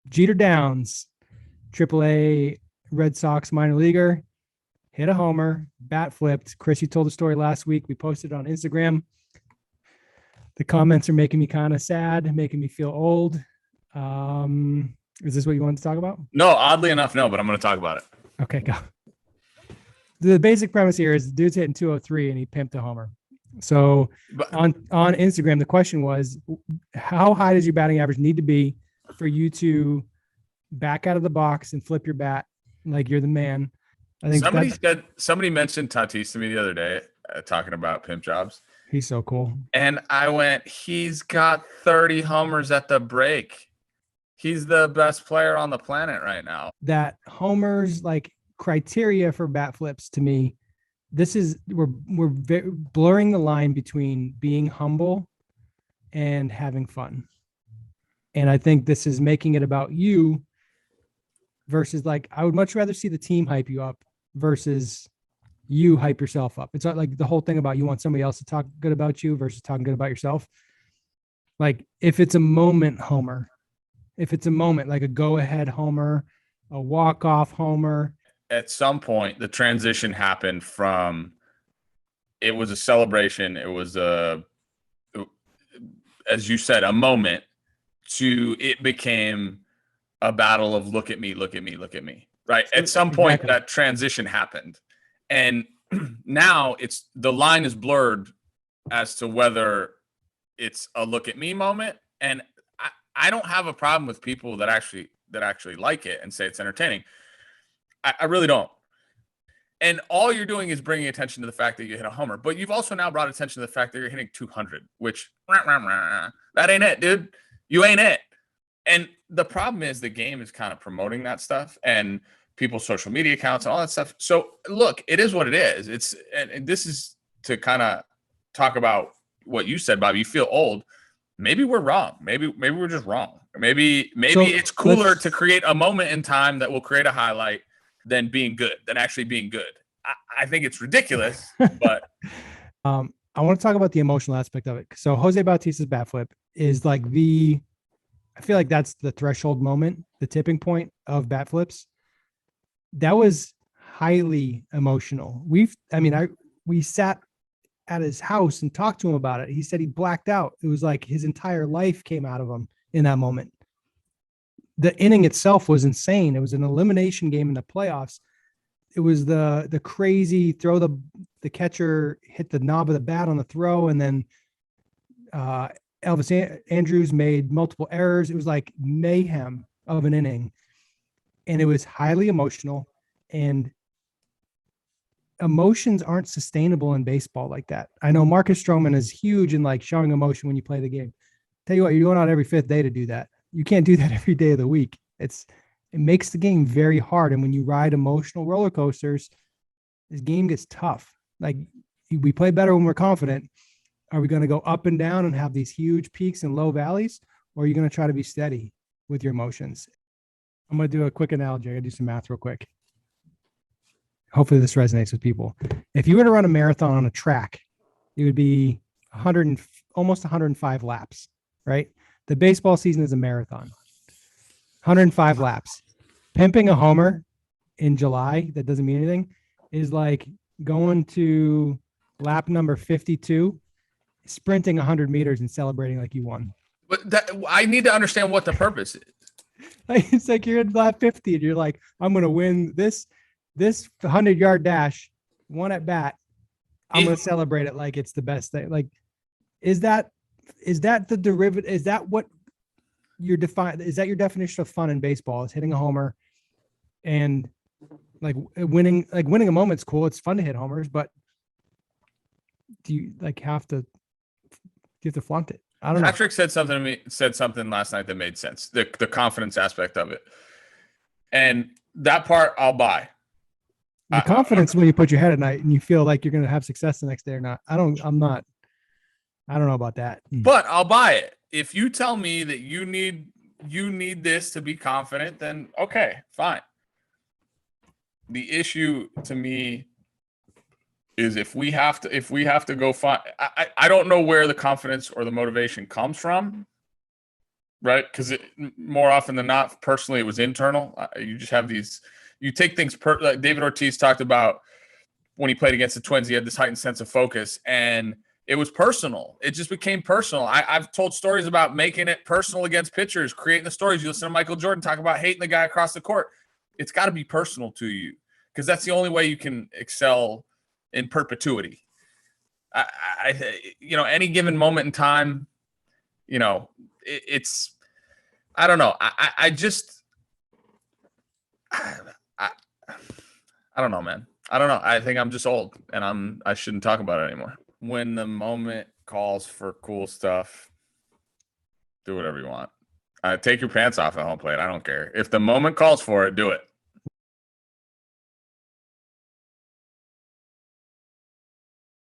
Jeter Downs, AAA Red Sox minor leaguer, hit a homer, bat flipped. Chris, you told the story last week. We posted it on Instagram. The comments are making me kind of sad, making me feel old. Is this what you wanted to talk about? No, oddly enough, no, but I'm going to talk about it. Okay, go. The basic premise here is the dude's hitting 203 and he pimped a homer. So on Instagram, the question was, how high does your batting average need to be for you to back out of the box and flip your bat like you're the man? I think somebody mentioned Tatis to me the other day, talking about pimp jobs. He's so cool. And I went, he's got 30 homers at the break. He's the best player on the planet right now. That homers, like, criteria for bat flips, to me, this is we're blurring the line between being humble and having fun. And I think this is making it about you versus, like, I would much rather see the team hype you up versus you hype yourself up. It's not like the whole thing about you want somebody else to talk good about you versus talking good about yourself. Like, if it's a moment homer, if it's a moment, like a go ahead homer, a walk off homer. At some point, the transition happened from, it was a celebration. It was as you said, a moment, to it became a battle of look at me, look at me, look at me. Right. At some point, exactly, that transition happened. And now the line is blurred as to whether it's a look at me moment. And I don't have a problem with people that actually like it and say it's entertaining. I really don't. And all you're doing is bringing attention to the fact that you hit a homer. But you've also now brought attention to the fact that you're hitting 200, which that ain't it, dude. You ain't it. And the problem is the game is kind of promoting that stuff and people's social media accounts and all that stuff. So look, it is what it is. And this is to kind of talk about what you said, Bob. You feel old. Maybe we're wrong. Maybe we're just wrong. Maybe it's cooler to create a moment in time that will create a highlight than actually being good. I think it's ridiculous, but I want to talk about the emotional aspect of it. So Jose Bautista's bat flip is like I feel like that's the threshold moment, the tipping point of bat flips. That was highly emotional. We sat at his house and talked to him about it. He said he blacked out. It was like his entire life came out of him in that moment. The inning itself was insane. It was an elimination game in the playoffs. It was the crazy throw, the catcher hit the knob of the bat on the throw, and then Elvis Andrews made multiple errors. It was like mayhem of an inning, and it was highly emotional, and emotions aren't sustainable in baseball like that. I know Marcus Stroman is huge in, like, showing emotion when you play the game. Tell you what, you're going out every fifth day to do that. You can't do that every day of the week. It makes the game very hard. And when you ride emotional roller coasters, this game gets tough. Like, we play better when we're confident. Are we going to go up and down and have these huge peaks and low valleys? Or are you going to try to be steady with your emotions? I'm going to do a quick analogy. I got to do some math real quick. Hopefully this resonates with people. If you were to run a marathon on a track, it would be almost 105 laps, right? The baseball season is a marathon, 105 laps. Pimping a homer in July that doesn't mean anything is like going to lap number 52, sprinting 100 meters and celebrating like you won. But I need to understand what the purpose is. It's like you're at lap 50 and you're like, I'm going to win this 100-yard dash, one at bat. I'm going to celebrate it like it's the best thing. Like, is that the derivative? Is that what is that your definition of fun in baseball, is hitting a homer and like winning a moment's cool. It's fun to hit homers, but do you have to flaunt it? I don't know. Patrick said something last night that made sense. The confidence aspect of it. And that part I'll buy. The confidence when you put your head at night and you feel like you're going to have success the next day or not. I don't know about that. But I'll buy it. If you tell me that you need this to be confident, then okay, fine. The issue to me is if we have to go find, I don't know where the confidence or the motivation comes from. right? Because more often than not, personally, it was internal. You just have these, you take things, like David Ortiz talked about when he played against the Twins, he had this heightened sense of focus, and it was personal. It just became personal. I've told stories about making it personal against pitchers, creating the stories. You listen to Michael Jordan talk about hating the guy across the court. It's got to be personal to you, because that's the only way you can excel in perpetuity. Any given moment in time, it's, I don't know. I don't know, man. I don't know. I think I'm just old, and I shouldn't talk about it anymore. When the moment calls for cool stuff, do whatever you want. Take your pants off at home plate. I don't care. If the moment calls for it, do it.